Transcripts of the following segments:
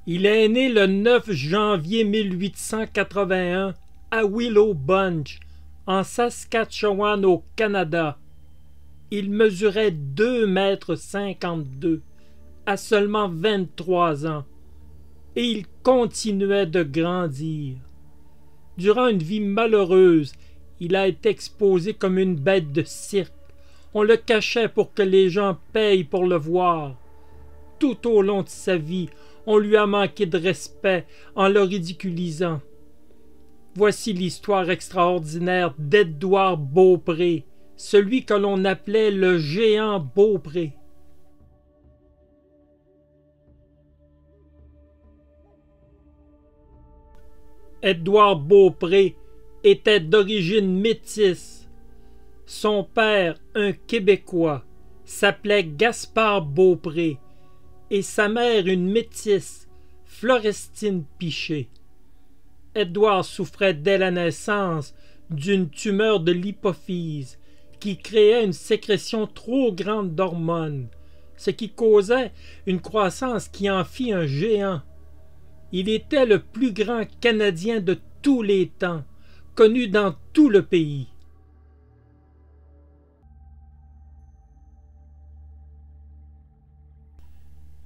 Il est né le 9 janvier 1881 à Willow Bunch, en Saskatchewan au Canada. Il mesurait 2,52 m à seulement 23 ans et il continuait de grandir. Durant une vie malheureuse, il a été exposé comme une bête de cirque. On le cachait pour que les gens payent pour le voir. Tout au long de sa vie, on lui a manqué de respect en le ridiculisant. Voici l'histoire extraordinaire d'Édouard Beaupré, celui que l'on appelait le géant Beaupré. Édouard Beaupré était d'origine métisse. Son père, un Québécois, s'appelait Gaspard Beaupré et sa mère une métisse, Florestine Piché. Édouard souffrait dès la naissance d'une tumeur de l'hypophyse qui créait une sécrétion trop grande d'hormones, ce qui causait une croissance qui en fit un géant. Il était le plus grand Canadien de tous les temps, connu dans tout le pays.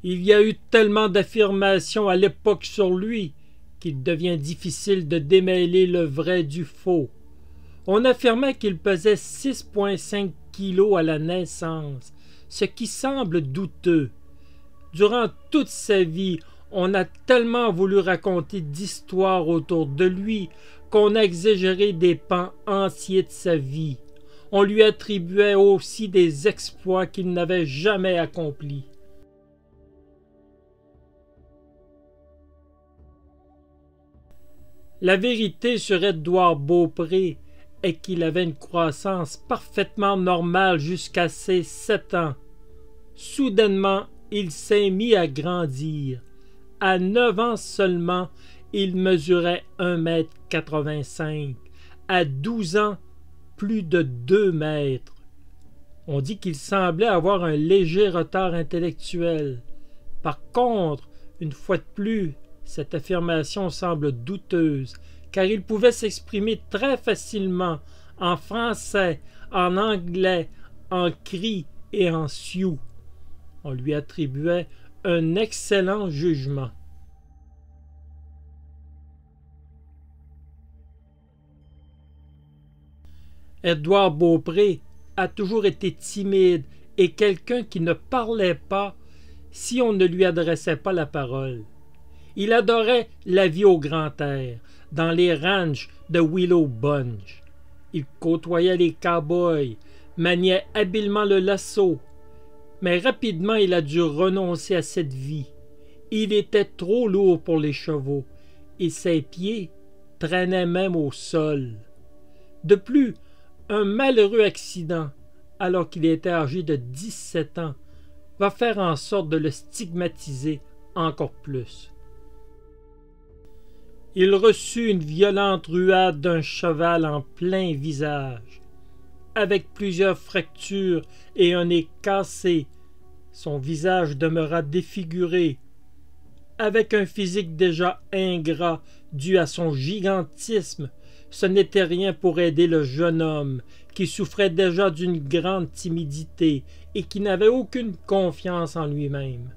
Il y a eu tellement d'affirmations à l'époque sur lui qu'il devient difficile de démêler le vrai du faux. On affirmait qu'il pesait 6,5 kilos à la naissance, ce qui semble douteux. Durant toute sa vie, on a tellement voulu raconter d'histoires autour de lui qu'on a exagéré des pans entiers de sa vie. On lui attribuait aussi des exploits qu'il n'avait jamais accomplis. La vérité sur Édouard Beaupré est qu'il avait une croissance parfaitement normale jusqu'à ses 7 ans. Soudainement, il s'est mis à grandir. À 9 ans seulement, il mesurait 1,85 m. À 12 ans, plus de 2 mètres. On dit qu'il semblait avoir un léger retard intellectuel. Par contre, une fois de plus, cette affirmation semble douteuse, car il pouvait s'exprimer très facilement en français, en anglais, en cri et en sioux. On lui attribuait un excellent jugement. Édouard Beaupré a toujours été timide et quelqu'un qui ne parlait pas si on ne lui adressait pas la parole. Il adorait la vie au grand air, dans les ranchs de Willow Bunch. Il côtoyait les cow-boys, maniait habilement le lasso. Mais rapidement, il a dû renoncer à cette vie. Il était trop lourd pour les chevaux, et ses pieds traînaient même au sol. De plus, un malheureux accident, alors qu'il était âgé de 17 ans, va faire en sorte de le stigmatiser encore plus. Il reçut une violente ruade d'un cheval en plein visage. Avec plusieurs fractures et un nez cassé, son visage demeura défiguré. Avec un physique déjà ingrat dû à son gigantisme, ce n'était rien pour aider le jeune homme qui souffrait déjà d'une grande timidité et qui n'avait aucune confiance en lui-même.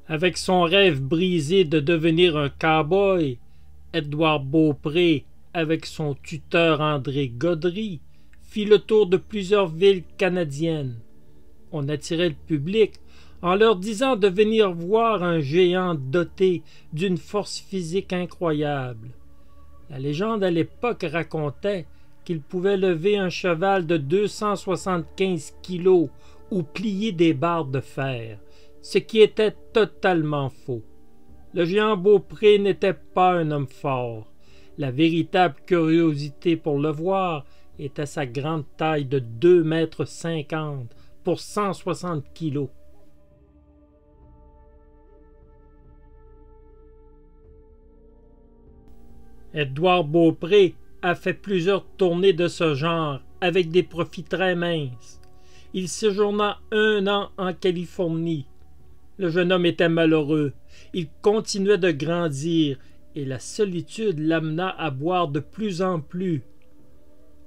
Avec son rêve brisé de devenir un cow-boy, Édouard Beaupré, avec son tuteur André Gaudry, fit le tour de plusieurs villes canadiennes. On attirait le public en leur disant de venir voir un géant doté d'une force physique incroyable. La légende à l'époque racontait qu'il pouvait lever un cheval de 275 kilos ou plier des barres de fer, ce qui était totalement faux. Le géant Beaupré n'était pas un homme fort. La véritable curiosité pour le voir était sa grande taille de 2,50 m pour 160 kilos. Édouard Beaupré a fait plusieurs tournées de ce genre avec des profits très minces. Il séjourna 1 an en Californie. Le jeune homme était malheureux. Il continuait de grandir et la solitude l'amena à boire de plus en plus.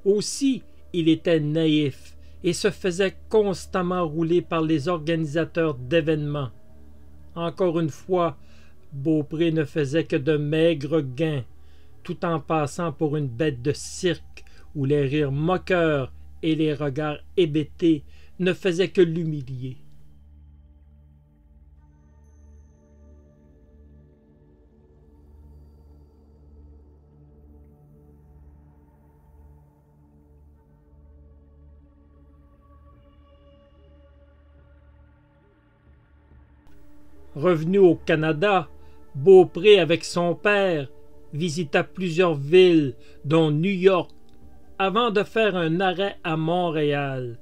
Aussi, il était naïf et se faisait constamment rouler par les organisateurs d'événements. Encore une fois, Beaupré ne faisait que de maigres gains, tout en passant pour une bête de cirque où les rires moqueurs et les regards hébétés ne faisaient que l'humilier. Revenu au Canada, Beaupré, avec son père, visita plusieurs villes, dont New York, avant de faire un arrêt à Montréal,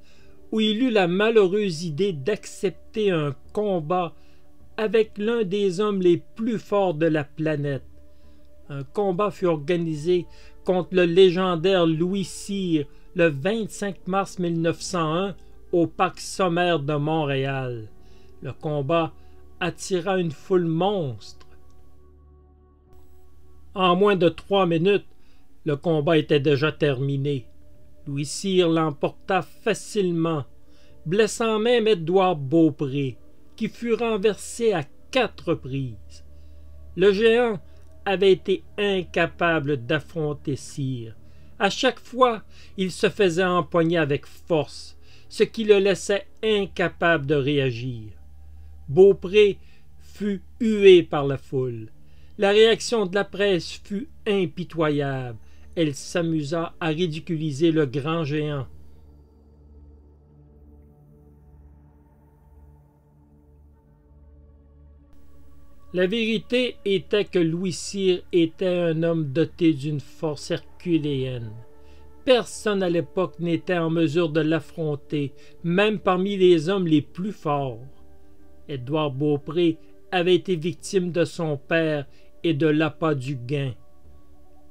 où il eut la malheureuse idée d'accepter un combat avec l'un des hommes les plus forts de la planète. Un combat fut organisé contre le légendaire Louis Cyr le 25 mars 1901 au Parc sommaire de Montréal. Le combat attira une foule monstre. En moins de 3 minutes, le combat était déjà terminé. Louis Cyr l'emporta facilement, blessant même Édouard Beaupré, qui fut renversé à 4 reprises. Le géant avait été incapable d'affronter Cyr. À chaque fois, il se faisait empoigner avec force, ce qui le laissait incapable de réagir. Beaupré fut hué par la foule. La réaction de la presse fut impitoyable. Elle s'amusa à ridiculiser le grand géant. La vérité était que Louis Cyr était un homme doté d'une force herculéenne. Personne à l'époque n'était en mesure de l'affronter, même parmi les hommes les plus forts. Édouard Beaupré avait été victime de son père et de l'appât du gain.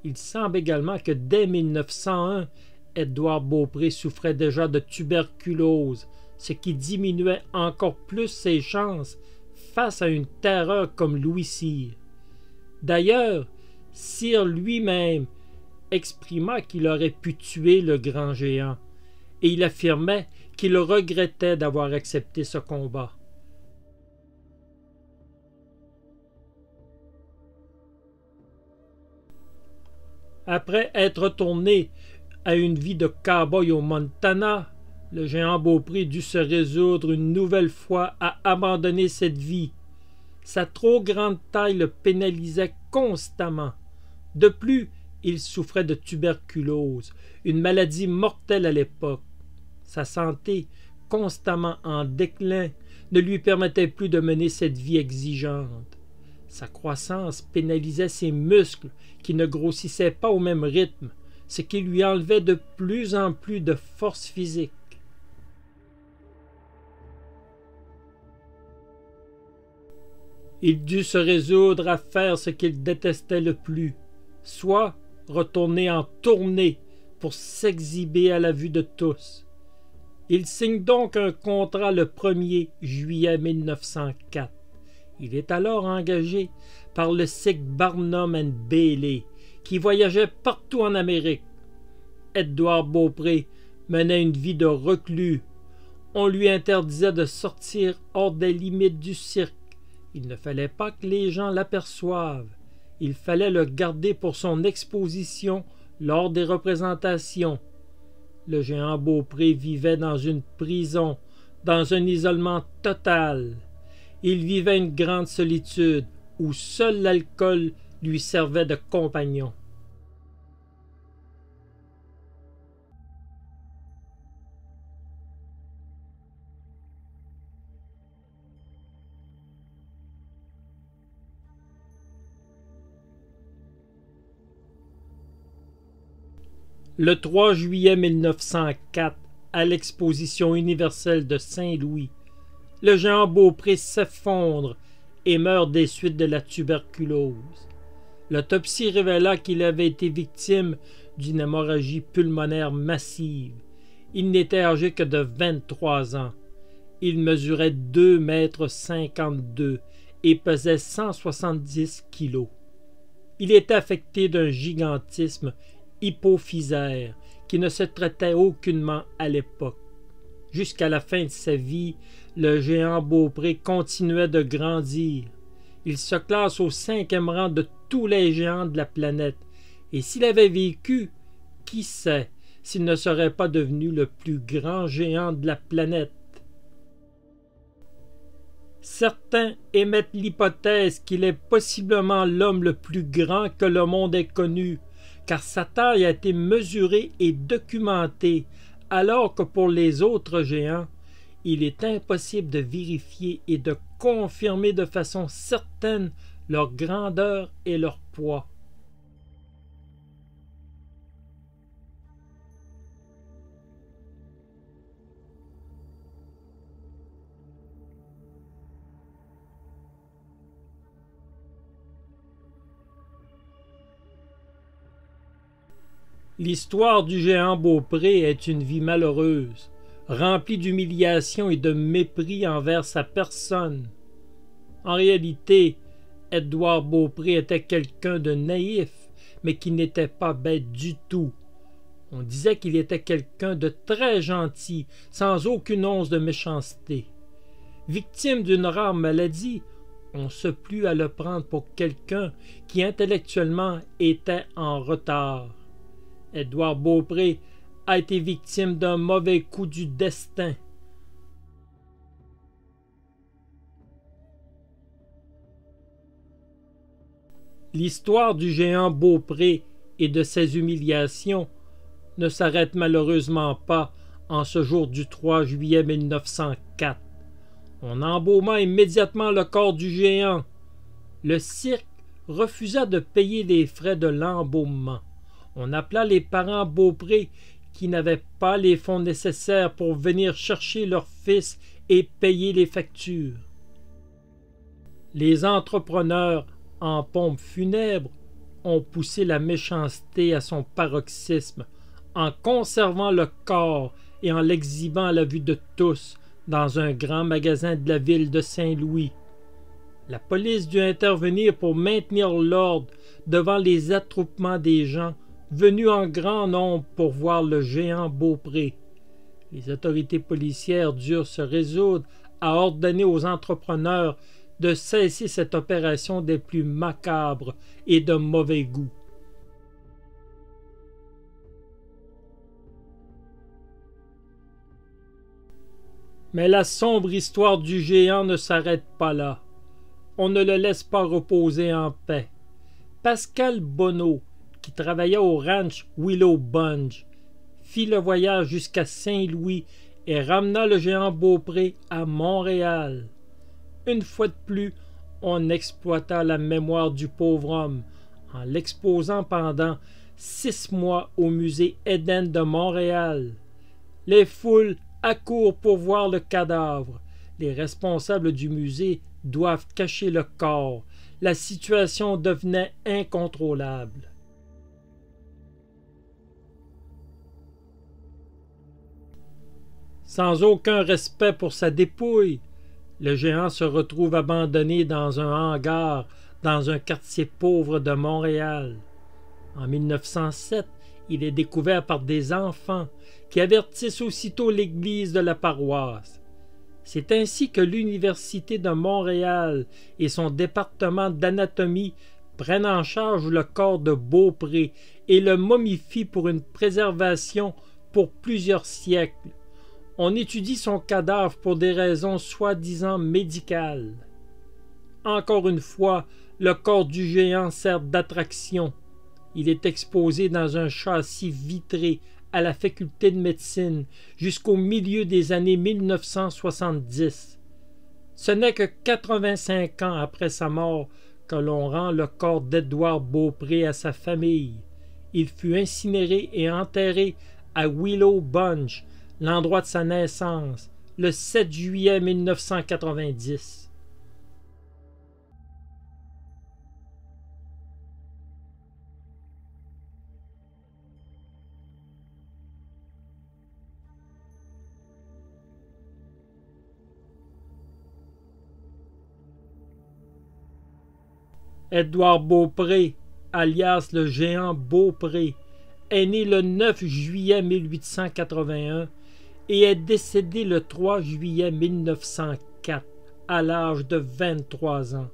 Il semble également que dès 1901, Édouard Beaupré souffrait déjà de tuberculose, ce qui diminuait encore plus ses chances face à une terreur comme Louis Cyr. D'ailleurs, Cyr lui-même exprima qu'il aurait pu tuer le grand géant, et il affirmait qu'il regrettait d'avoir accepté ce combat. Après être retourné à une vie de cow-boy au Montana, le géant Beaupré dut se résoudre une nouvelle fois à abandonner cette vie. Sa trop grande taille le pénalisait constamment. De plus, il souffrait de tuberculose, une maladie mortelle à l'époque. Sa santé, constamment en déclin, ne lui permettait plus de mener cette vie exigeante. Sa croissance pénalisait ses muscles qui ne grossissaient pas au même rythme, ce qui lui enlevait de plus en plus de force physique. Il dut se résoudre à faire ce qu'il détestait le plus, soit retourner en tournée pour s'exhiber à la vue de tous. Il signe donc un contrat le 1er juillet 1904. Il est alors engagé par le cirque Barnum and Bailey, qui voyageait partout en Amérique. Édouard Beaupré menait une vie de reclus. On lui interdisait de sortir hors des limites du cirque. Il ne fallait pas que les gens l'aperçoivent. Il fallait le garder pour son exposition lors des représentations. Le géant Beaupré vivait dans une prison, dans un isolement total. Il vivait une grande solitude, où seul l'alcool lui servait de compagnon. Le 3 juillet 1904, à l'exposition universelle de Saint-Louis, le géant Beaupré s'effondre et meurt des suites de la tuberculose. L'autopsie révéla qu'il avait été victime d'une hémorragie pulmonaire massive. Il n'était âgé que de 23 ans. Il mesurait 2,52 m et pesait 170 kilos. Il était affecté d'un gigantisme hypophysaire qui ne se traitait aucunement à l'époque. Jusqu'à la fin de sa vie, le géant Beaupré continuait de grandir. Il se classe au 5e rang de tous les géants de la planète. Et s'il avait vécu, qui sait s'il ne serait pas devenu le plus grand géant de la planète. Certains émettent l'hypothèse qu'il est possiblement l'homme le plus grand que le monde ait connu, car sa taille a été mesurée et documentée, alors que pour les autres géants, il est impossible de vérifier et de confirmer de façon certaine leur grandeur et leur poids. L'histoire du géant Beaupré est une vie malheureuse, remplie d'humiliation et de mépris envers sa personne. En réalité, Édouard Beaupré était quelqu'un de naïf, mais qui n'était pas bête du tout. On disait qu'il était quelqu'un de très gentil, sans aucune once de méchanceté. Victime d'une rare maladie, on se plut à le prendre pour quelqu'un qui intellectuellement était en retard. Édouard Beaupré a été victime d'un mauvais coup du destin. L'histoire du géant Beaupré et de ses humiliations ne s'arrête malheureusement pas en ce jour du 3 juillet 1904. On embauma immédiatement le corps du géant. Le cirque refusa de payer les frais de l'embaumement. On appela les parents Beaupré qui n'avaient pas les fonds nécessaires pour venir chercher leur fils et payer les factures. Les entrepreneurs en pompes funèbres ont poussé la méchanceté à son paroxysme en conservant le corps et en l'exhibant à la vue de tous dans un grand magasin de la ville de Saint-Louis. La police dut intervenir pour maintenir l'ordre devant les attroupements des gens venus en grand nombre pour voir le géant Beaupré. Les autorités policières durent se résoudre à ordonner aux entrepreneurs de cesser cette opération des plus macabres et de mauvais goût. Mais la sombre histoire du géant ne s'arrête pas là. On ne le laisse pas reposer en paix. Pascal Bonneau, qui travaillait au ranch Willow Bunge, fit le voyage jusqu'à Saint-Louis et ramena le géant Beaupré à Montréal. Une fois de plus, on exploita la mémoire du pauvre homme en l'exposant pendant 6 mois au musée Éden de Montréal. Les foules accourent pour voir le cadavre. Les responsables du musée doivent cacher le corps. La situation devenait incontrôlable. Sans aucun respect pour sa dépouille, le géant se retrouve abandonné dans un hangar dans un quartier pauvre de Montréal. En 1907, il est découvert par des enfants qui avertissent aussitôt l'église de la paroisse. C'est ainsi que l'Université de Montréal et son département d'anatomie prennent en charge le corps de Beaupré et le momifient pour une préservation pour plusieurs siècles. On étudie son cadavre pour des raisons soi-disant médicales. Encore une fois, le corps du géant sert d'attraction. Il est exposé dans un châssis vitré à la faculté de médecine jusqu'au milieu des années 1970. Ce n'est que 85 ans après sa mort que l'on rend le corps d'Édouard Beaupré à sa famille. Il fut incinéré et enterré à Willow Bunge, l'endroit de sa naissance, le 7 juillet 1990. Édouard Beaupré, alias le géant Beaupré, est né le 9 juillet 1881 et est décédé le 3 juillet 1904 à l'âge de 23 ans.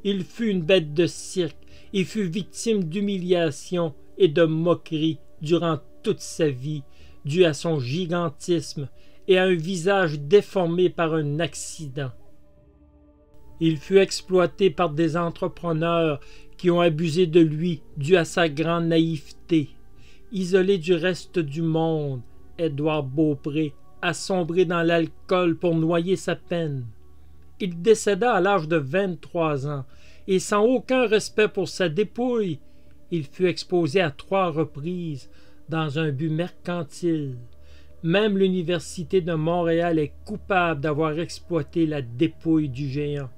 Il fut une bête de cirque et fut victime d'humiliations et de moqueries durant toute sa vie, due à son gigantisme et à un visage déformé par un accident. Il fut exploité par des entrepreneurs qui ont abusé de lui dû à sa grande naïveté. Isolé du reste du monde, Édouard Beaupré a sombré dans l'alcool pour noyer sa peine. Il décéda à l'âge de 23 ans et sans aucun respect pour sa dépouille, il fut exposé à 3 reprises dans un but mercantile. Même l'Université de Montréal est coupable d'avoir exploité la dépouille du géant.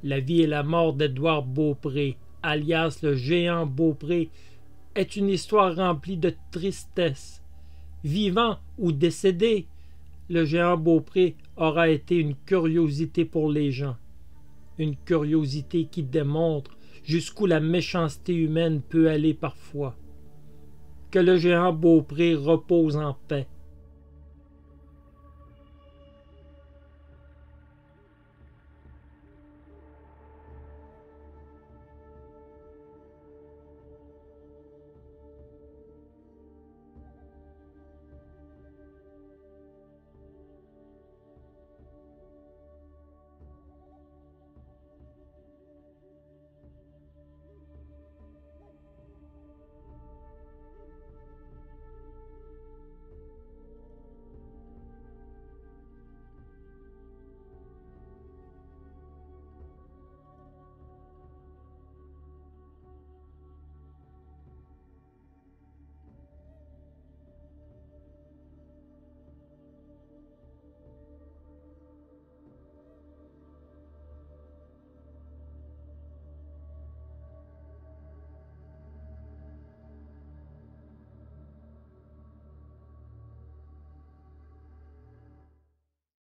La vie et la mort d'Édouard Beaupré, alias le géant Beaupré, est une histoire remplie de tristesse. Vivant ou décédé, le géant Beaupré aura été une curiosité pour les gens. Une curiosité qui démontre jusqu'où la méchanceté humaine peut aller parfois. Que le géant Beaupré repose en paix.